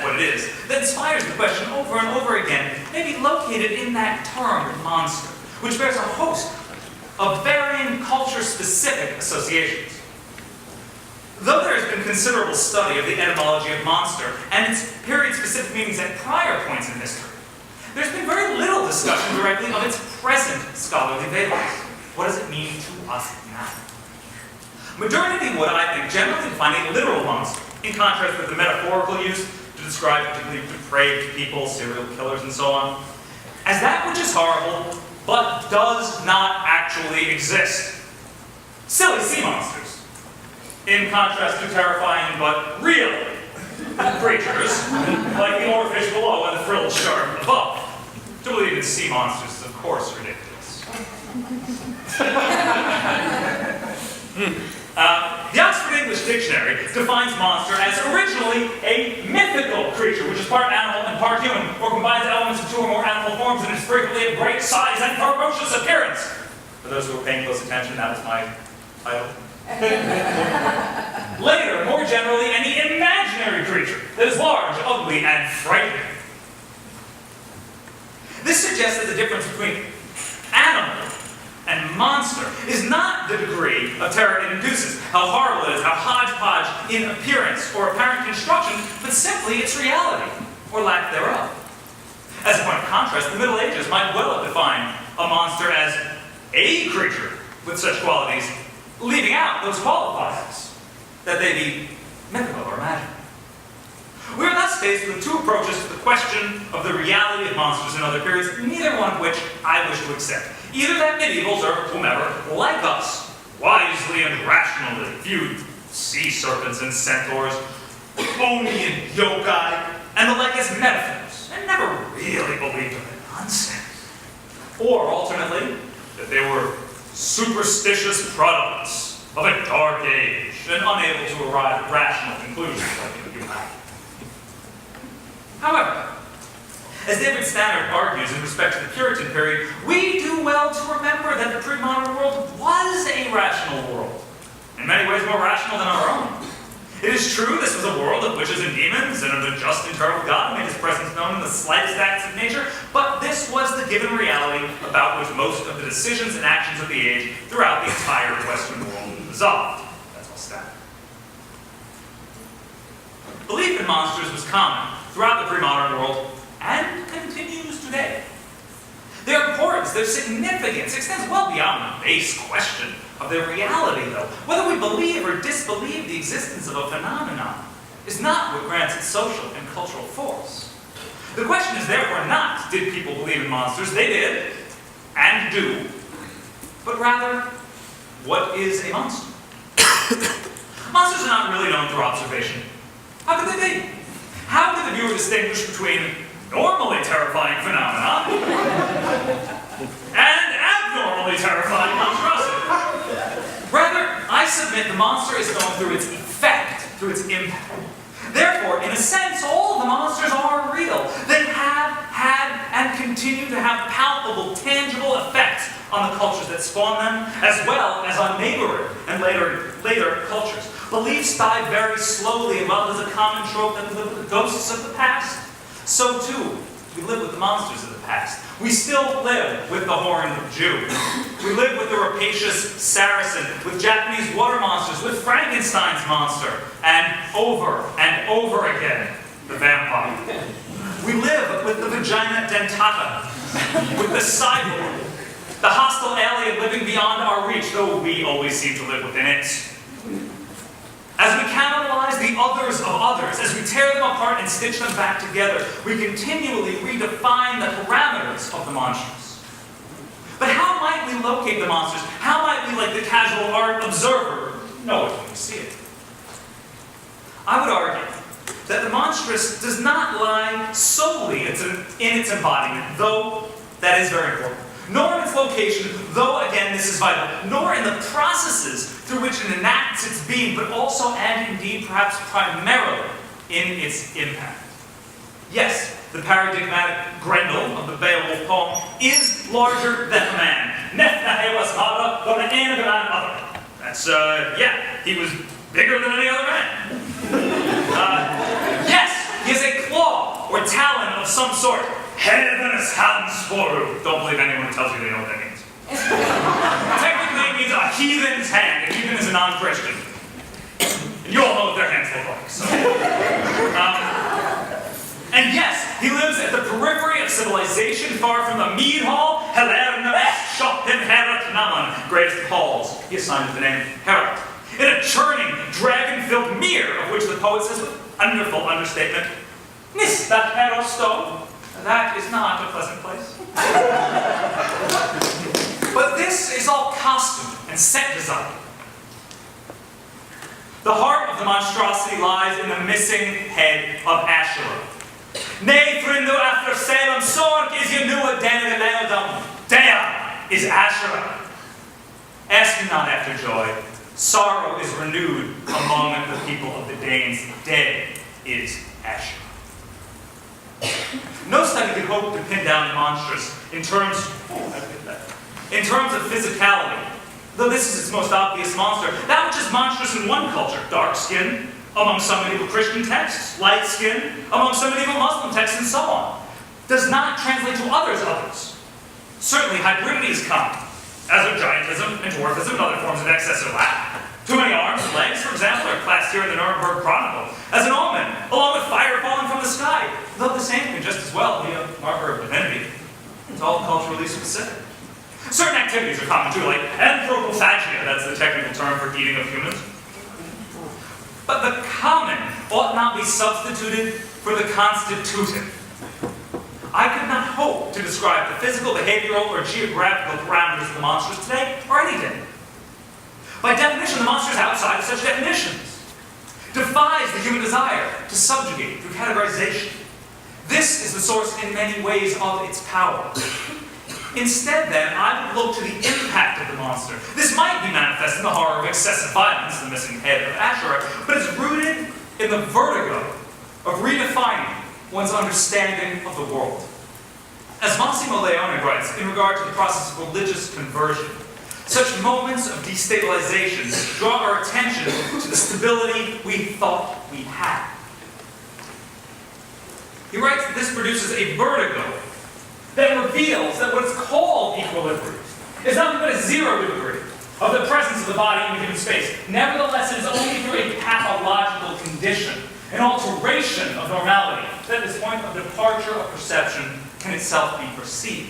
what it is that inspires the question over and over again may be located in that term, monster, which bears a host of varying culture-specific associations. Though there has been considerable study of the etymology of monster and its period-specific meanings at prior points in history, there's been very little discussion directly of its present scholarly valence. What does it mean to us now? Modernity would, I think, generally define a literal monster, in contrast with the metaphorical use to describe particularly depraved people, serial killers, and so on, as that which is horrible, but does not actually exist. Silly sea monsters, in contrast to terrifying but real creatures, like the oarfish below and the frilled shark above. To believe in sea monsters is, of course, ridiculous. The Oxford English Dictionary defines monster as originally a mythical creature, which is part animal and part human, or combines elements of two or more animal forms and is frequently of great size and ferocious appearance. For those who are paying close attention, that was my title. Later, more generally, any imaginary creature that is large, ugly, and frightening. This suggests that the difference between animal and monster is not the degree of terror it induces, how horrible it is, how hodgepodge in appearance or apparent construction, but simply its reality, or lack thereof. As a point of contrast, the Middle Ages might well have defined a monster as a creature with such qualities, leaving out those qualifiers, that they be mythical or imaginary. We are thus faced with two approaches to the question of the reality of monsters in other periods, neither one of which I wish to accept. Either that medievals, or whomever, like us, wisely and rationally viewed sea serpents and centaurs, oni and yokai, and the like as metaphors, and never really believed in the nonsense. Or, alternately, that they were superstitious products of a dark age, and unable to arrive at rational conclusions like you have. However, as David Stannard argues in respect to the Puritan period, we do well to remember that the pre-modern world was a rational world, in many ways more rational than our own. It is true this was a world of witches and demons, and of a just and terrible God made his presence known in the slightest acts of nature, but this was the given reality about which most of the decisions and actions of the age throughout the entire Western world resolved. That's all Stannard. Belief in monsters was common throughout the pre-modern world, and continues today. Their importance, their significance, extends well beyond the base question of their reality, though. Whether we believe or disbelieve the existence of a phenomenon is not what grants its social and cultural force. The question is therefore not, did people believe in monsters? They did, and do. But rather, what is a monster? Monsters are not really known through observation. How could they be? How could the viewer distinguish between normally terrifying phenomenon and abnormally terrifying monstrosity? Rather, I submit the monster is known through its effect, through its impact. Therefore, in a sense, all the monsters are real. They have had and continue to have palpable, tangible effects on the cultures that spawn them, as well as on neighboring and later cultures. Beliefs die very slowly, and while there's a common trope that we live with the ghosts of the past, so too, we live with the monsters of the past. We still live with the horned Jew. We live with the rapacious Saracen, with Japanese water monsters, with Frankenstein's monster, and over again, the vampire. We live with the vagina dentata, with the cyborg, the hostile alien living beyond our reach, though we always seem to live within it. As we cannibalize the others of others, as we tear them apart and stitch them back together, we continually redefine the parameters of the monstrous. But how might we locate the monsters? How might we, like the casual art observer, know it when we see it? I would argue that the monstrous does not lie solely in its embodiment, though that is very important. Nor in its location, though again this is vital, nor in the processes through which it enacts its being, but also and indeed perhaps primarily in its impact. Yes, the paradigmatic Grendel of the Beowulf poem is larger than a man. That's, yeah, he was bigger than any other man. Yes, he has a some sort. Heaven's hands for. Don't believe anyone who tells you they know what that means. Technically, it means a heathen's hand. A heathen is a non-Christian. And you all know what their hands look like. So. And yes, he lives at the periphery of civilization, far from the mead hall, greatest of halls. He assigned it the name Herod. In a churning, dragon-filled mere, of which the poet says with wonderful understatement, "Nis that Herod stone." That is not a pleasant place. But this is all costume and set design. The heart of the monstrosity lies in the missing head of Asherah. Nay, thrindu after Salem, sorg is you knew a den of Leodom. Dea is Asherah. Ask him not after joy. Sorrow is renewed among the people of the Danes. Dead is Asherah. No study could hope to pin down Monstrous in terms of physicality, though this is its most obvious monster. That which is monstrous in one culture, dark skin, among some medieval Christian texts, light skin, among some medieval Muslim texts, and so on, does not translate to others. Certainly hybridity is common, as of giantism and dwarfism and other forms of excess or lack. Too many arms and legs, for example, are classed here in the Nuremberg Chronicle as an omen, along with fire falling from the sky, though the same can just as well be a marker of divinity. It's all culturally specific. Certain activities are common too, like anthropophagia, that's the technical term for eating of humans. But the common ought not be substituted for the constitutive. I could not hope to describe the physical, behavioral, or geographical parameters of the monsters today, or any day. By definition, the monster is outside of such definitions. Defies the human desire to subjugate through categorization. This is the source in many ways of its power. Instead, then, I would look to the impact of the monster. This might be manifest in the horror of excessive violence, the missing head of Asherah, but it's rooted in the vertigo of redefining one's understanding of the world. As Massimo Leone writes in regard to the process of religious conversion, such moments of destabilization draw our attention to the stability we thought we had. He writes that this produces a vertigo that reveals that what's called equilibrium is nothing but a zero degree of the presence of the body in a given space. Nevertheless, it is only through a pathological condition, an alteration of normality, that this point of departure of perception can itself be perceived.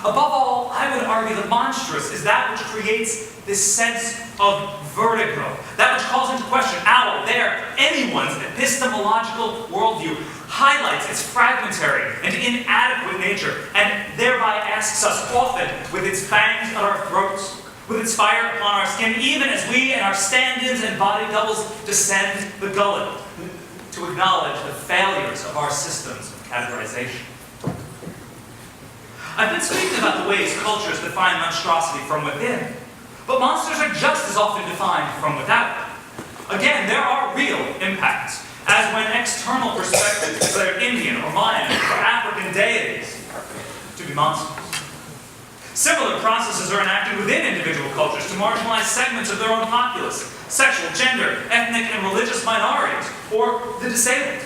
Above all, I would argue the monstrous is that which creates this sense of vertigo, that which calls into question our, their, anyone's epistemological worldview, highlights its fragmentary and inadequate nature, and thereby asks us often, with its fangs at our throats, with its fire upon our skin, even as we and our stand-ins and body doubles descend the gullet, to acknowledge the failures of our systems of categorization. I've been speaking about the ways cultures define monstrosity from within, but monsters are just as often defined from without. Again, there are real impacts, as when external perspectives declare Indian or Mayan or African deities to be monsters. Similar processes are enacted within individual cultures to marginalize segments of their own populace, sexual, gender, ethnic, and religious minorities, or the disabled.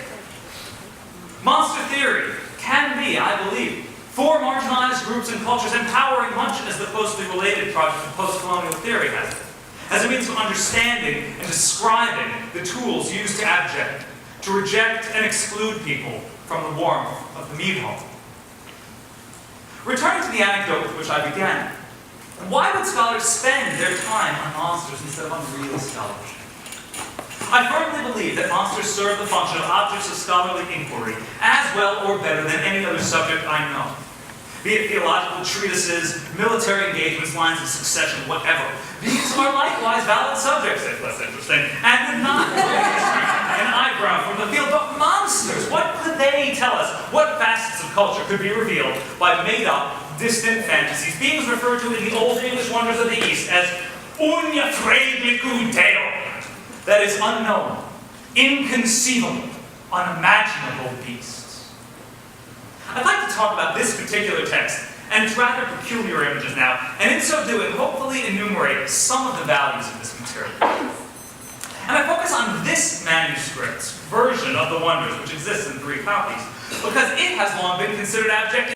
Monster theory can be, I believe, for marginalized groups and cultures, empowering much as the closely related project of post-colonial theory has it, as a means of understanding and describing the tools used to reject and exclude people from the warmth of the mead hall. Returning to the anecdote with which I began, why would scholars spend their time on monsters instead of on real scholarship? I firmly believe that monsters serve the function of objects of scholarly inquiry as well or better than any other subject I know. Be it theological treatises, military engagements, lines of succession, whatever. These are likewise valid subjects, if less interesting, and would not an eyebrow from the field. But monsters, what could they tell us? What facets of culture could be revealed by made-up, distant fantasies, beings referred to in the old English wonders of the East as unyafredliku deo, that is unknown, inconceivable, unimaginable beasts. I'd like to talk about this particular text and its rather peculiar images now, and in so doing, hopefully enumerate some of the values of this material. And I focus on this manuscript's version of the wonders, which exists in 3 copies, because it has long been considered abject